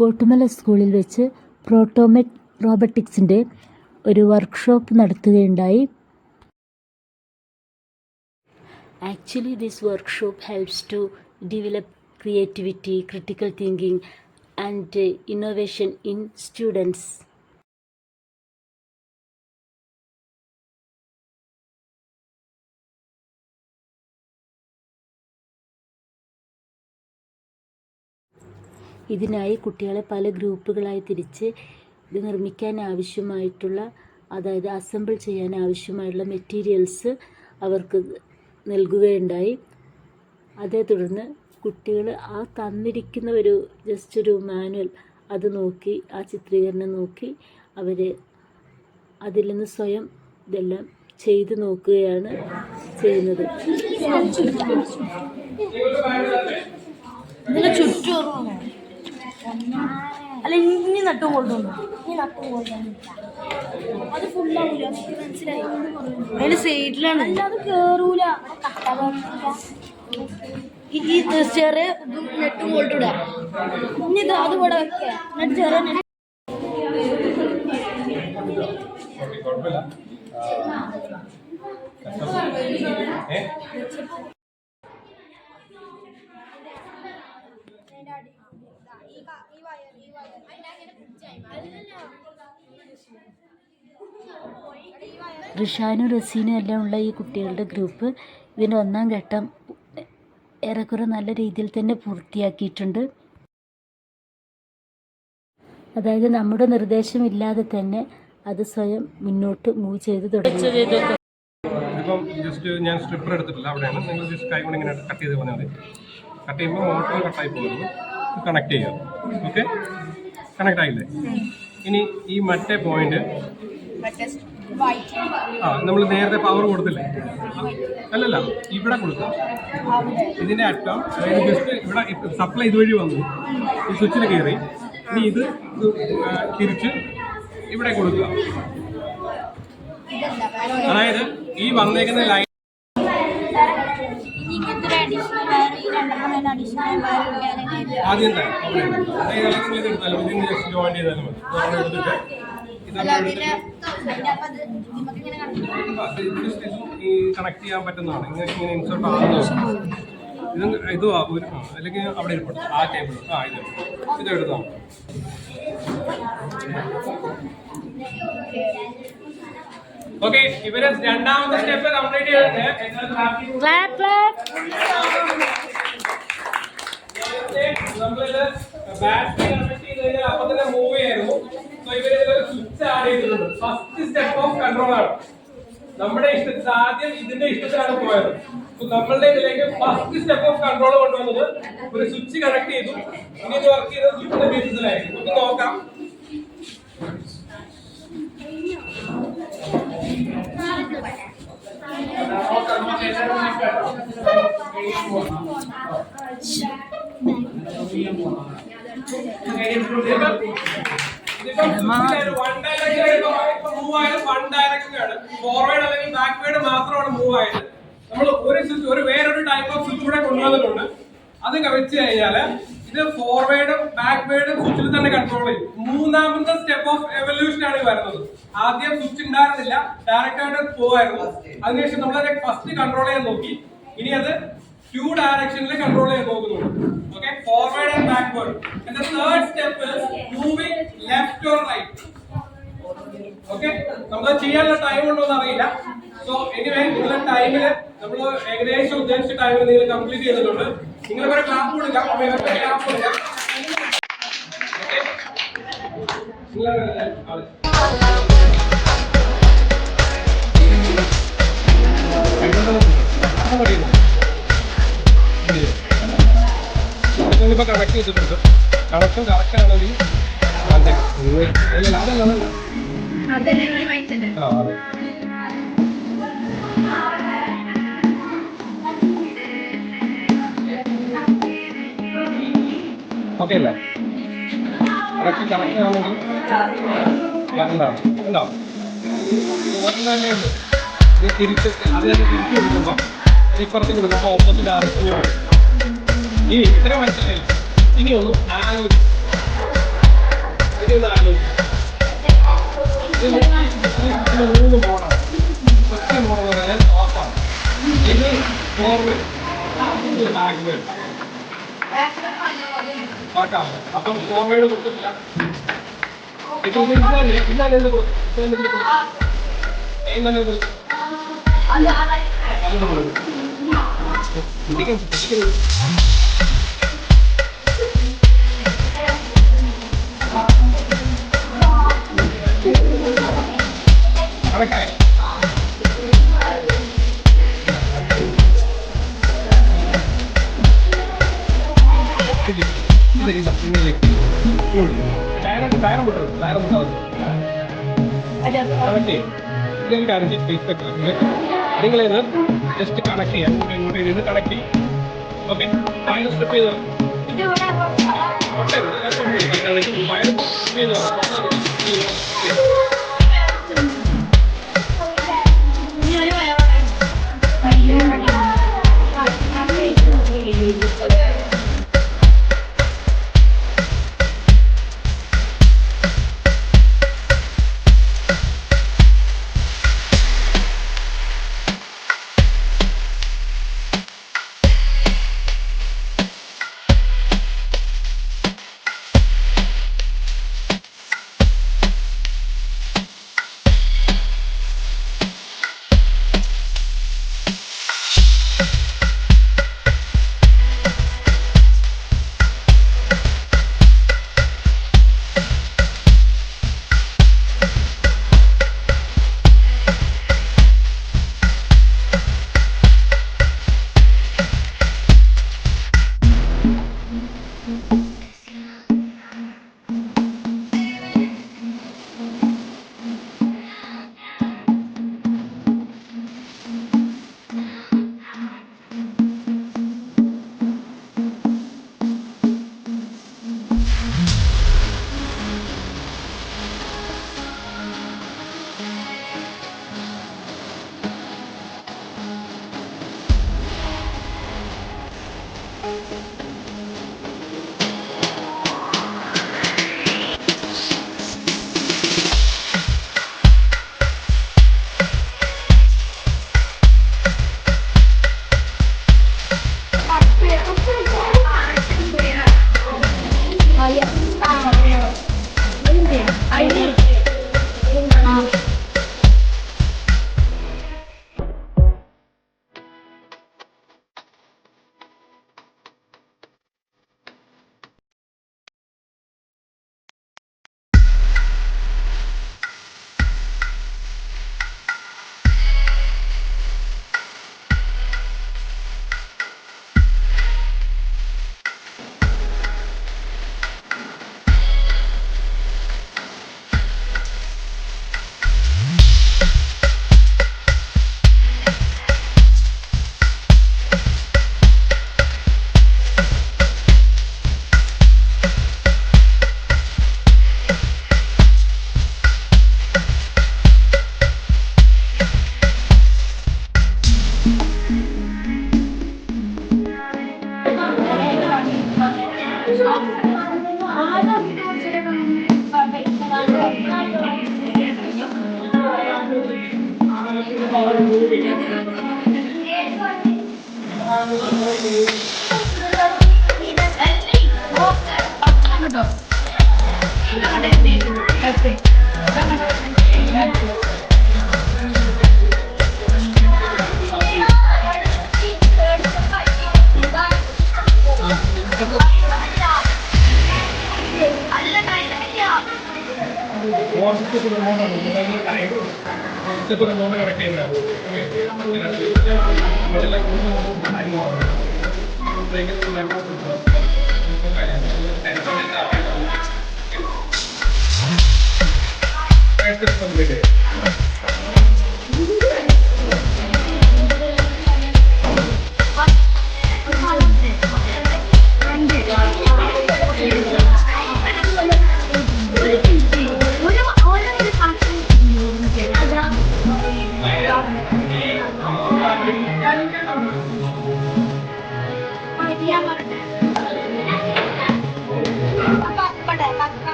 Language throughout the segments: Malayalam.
കോട്ടുമല സ്കൂളിൽ വെച്ച് പ്രോട്ടോമെക് റോബോട്ടിക്സിൻ്റെ ഒരു വർക്ക്ഷോപ്പ് നടത്തുകയുണ്ടായി. Actually, this workshop helps to develop creativity, critical thinking, and innovation in students. ഇതിനായി കുട്ടികളെ പല ഗ്രൂപ്പുകളായി തിരിച്ച് ഇത് നിർമ്മിക്കാൻ ആവശ്യമായിട്ടുള്ള, അതായത് അസംബിൾ ചെയ്യാൻ ആവശ്യമായിട്ടുള്ള മെറ്റീരിയൽസ് അവർക്ക് നൽകുകയുണ്ടായി. അതേ തുടർന്ന് കുട്ടികൾ ആ തന്നിരിക്കുന്ന ജസ്റ്റ് ഒരു മാനുവൽ അത് നോക്കി, ആ ചിത്രീകരണം നോക്കി അവർ അതിൽ നിന്ന് സ്വയം ഇതെല്ലാം ചെയ്ത് നോക്കുകയാണ് ചെയ്യുന്നത്. അല്ല ഇനി നട്ടും കൊണ്ടുവന്നു അത് ഫുള്ളാവൂല, മനസ്സിലായി. അതിന് സൈഡിലാണ്, അത് കേറൂല. ഈ ചെറിയ ഇതും നെട്ടും കൊണ്ടിട. ഇനി ഇത് അത് ഇവിടെ വെക്ക, എന്നിട്ട് ചെറിയ നെറ്റ് റിഷാനും റസീനും എല്ലാം ഉള്ള ഈ കുട്ടികളുടെ ഗ്രൂപ്പ് ഇതിൻ്റെ ഒന്നാം ഘട്ടം ഏറെക്കുറെ നല്ല രീതിയിൽ തന്നെ പൂർത്തിയാക്കിയിട്ടുണ്ട്. അതായത് നമ്മുടെ നിർദ്ദേശമില്ലാതെ തന്നെ അത് സ്വയം മുന്നോട്ട് മൂവ് ചെയ്ത് തുടങ്ങി. ഇപ്പം ജസ്റ്റ് ഞാൻ സ്ട്രിപ്പർ എടുത്തിട്ടില്ല, അവിടെയാണ് നിങ്ങൾ ജസ്റ്റ് കൈ കൊണ്ട് ഇങ്ങനെ കട്ട് ചെയ്ത് പറഞ്ഞാൽ മതി. കട്ട് ചെയ്യുമ്പോൾ മോട്ടർ കട്ടായി പോകുന്നു, കണക്ട് ചെയ്യുക. ഓക്കെ, കണക്ട് ആയില്ലേ? ഇനി ഈ മറ്റേ പോയിന്റ് നമ്മൾ നേരത്തെ പവർ കൊടുത്തില്ലേ, അല്ലല്ല ഇവിടെ കൊടുക്കാം. ഇതിൻ്റെ അറ്റം ജസ്റ്റ് ഇവിടെ സപ്ലൈ ഇതുവഴി വന്നു, ഈ സ്വിച്ചിൽ കയറി. ഇനി ഇത് തിരിച്ച് ഇവിടെ കൊടുക്കുക. അതായത് ഈ വന്നേക്കുന്ന ലൈൻ ആദ്യം തന്നെ അല്ലെങ്കിൽ ഇത് എടുത്താലും ഇതിന് ജസ്റ്റ് ജോയിൻ ചെയ്താലും മതി. എടുത്തിട്ട് കണക്ട് ചെയ്യാൻ പറ്റുന്നതാണ്. ഇങ്ങനെ ഇൻസേർട്ട് ആവുന്നതാണ്. ഇത് അല്ലെങ്കിൽ അവിടെ ഇരിപ്പുണ്ട് ആ ടേബിൾ. ഇത് എടുത്താൽ ഓക്കെ. ഇവര് രണ്ടാമത്തെ സ്റ്റെപ്പ് കംപ്ലീറ്റ് ചെയ്തിട്ട് ബാറ്ററി കണക്ട് ചെയ്ത് കഴിഞ്ഞാൽ അപ്പൊ തന്നെ മൂവ് ചെയ്യായിരുന്നു. സോ ഇവര് സ്വിച്ച് ആഡ് ചെയ്തിട്ടുണ്ട്. ഫസ്റ്റ് സ്റ്റെപ്പ് ഓഫ് കൺട്രോൾ ആണ്. നമ്മുടെ ഇഷ്ടത്തിൽ ആദ്യം ഇതിന്റെ ഇഷ്ടത്തിലാണ് പോയത്. നമ്മളുടെ ഇതിലേക്ക് ഫസ്റ്റ് സ്റ്റെപ്പ് ഓഫ് കൺട്രോൾ കൊണ്ടുവന്നത് ഒരു സ്വിച്ച് കണക്ട് ചെയ്തു. ഇനി ഇത് വർക്ക് ചെയ്തത് സ്വിച്ചിന്റെ ബേസിസിലായിരിക്കും. നമുക്ക് നോക്കാം. ഫോർവേഡ് അല്ലെങ്കിൽ ബാക്ക്വേഡ് മാത്രമാണ് മൂവ് ആയത്. നമ്മൾ വേറൊരു ടൈപ്പ് ഓഫ് സ്വിച്ച് കൂടെ കൊണ്ടുവന്നിട്ടുണ്ട്. അത് വെച്ച് കഴിഞ്ഞാല് ഇത് ഫോർവേഡും ബാക്ക്വേഡും സ്വിച്ചിൽ തന്നെ കൺട്രോൾ ചെയ്യും. മൂന്നാമത്തെ സ്റ്റെപ്പ് ഓഫ് എവല്യൂഷൻ ആണ് വരുന്നത്. ആദ്യം സ്വിച്ച് ഉണ്ടായിരുന്നില്ല, ഡയറക്റ്റ് ആയിട്ട് പോവായിരുന്നു. അതിനുശേഷം നമ്മളെ ഫസ്റ്റ് കൺട്രോൾ ചെയ്യാൻ നോക്കി. ഇനി അത് 2 ഡയറക്ഷനിൽ കൺട്രോൾ ചെയ്യാൻ നോക്കുന്നുണ്ട്. Okay, forward and backward. And the third step is moving left or right. Okay, നമുക്ക് ചെയ്യാനുള്ള ടൈം ഉണ്ടോ എന്ന് അറിയില്ല. സോ എനിവേ നിങ്ങളുടെ ടൈമില് നമ്മൾ ഏകദേശം ഉദ്ദേശിച്ച ടൈമിൽ നിങ്ങൾ കംപ്ലീറ്റ് ചെയ്തിട്ടുണ്ട്. നിങ്ങൾക്ക് ഒരു ക്ലാപ്പ് കൊടുക്കാം, ക്ലാപ്പ് കൊടുക്കാം. നിങ്ങളിപ്പോ കണക്ട് ചെയ്തിട്ടുണ്ട്. കണക്ഷൻ കറക്റ്റ് ആണെങ്കിൽ ഓക്കെ അല്ലേ? കറക്റ്റ് കണക്ഷൻ ആണെങ്കിൽ ഉണ്ടാവും. തന്നെയുണ്ട്. തിരിച്ച് അത് തന്നെ തിരിച്ചു കൊടുക്കുമ്പോൾ ഇപ്പുറത്ത് കൊടുക്കുമ്പോൾ ഓപ്പോസിറ്റ് ഡയറക്ഷനിൽ ഇനി ഇത്ര മനസ്സിലായില്ല. ഇനി ഒന്നും ആലോചിക്കും. ചെയ്യുന്ന ആലോചിക്കും. ഇതിന് 3 മോഡാണ്. ഫസ്റ്റ് മോഡ് എന്ന് പറഞ്ഞാൽ ഓഫാണ്. ഇത് ഫോർവേഡ്, ഇത് ബാക്ക്വേഡ്. അപ്പം ഫോർവേഡ് കൊടുത്തിട്ടില്ല. നിങ്ങളിത് ജസ്റ്റ് കണക്ട് ചെയ്യാം. ഇങ്ങോട്ട് ഇരുന്ന് കണക്ട് ചെയ്യും. ഓക്കെ, ഫയൽ സ്ട്രിപ്പ് ചെയ്ത്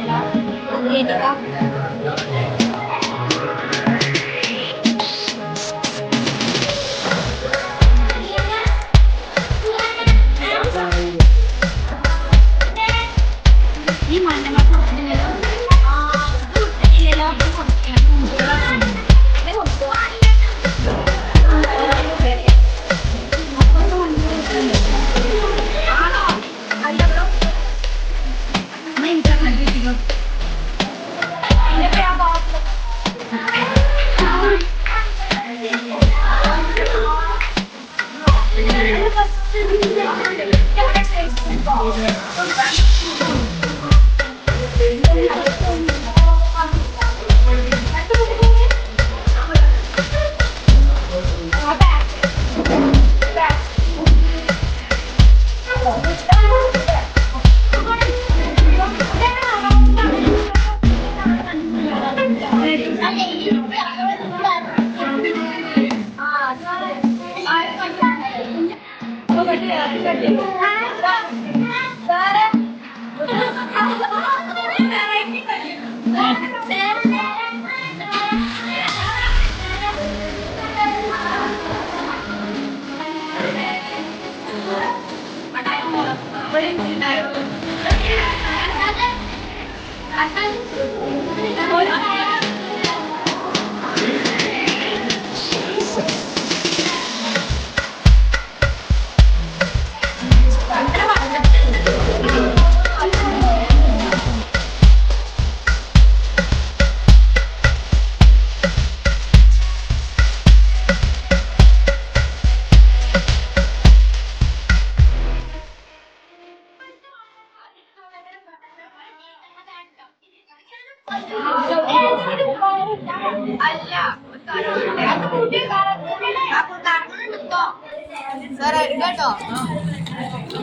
Apa? കേട്ടിക്കാം. ഈ മണ്ണ സാറേ കേട്ടോ.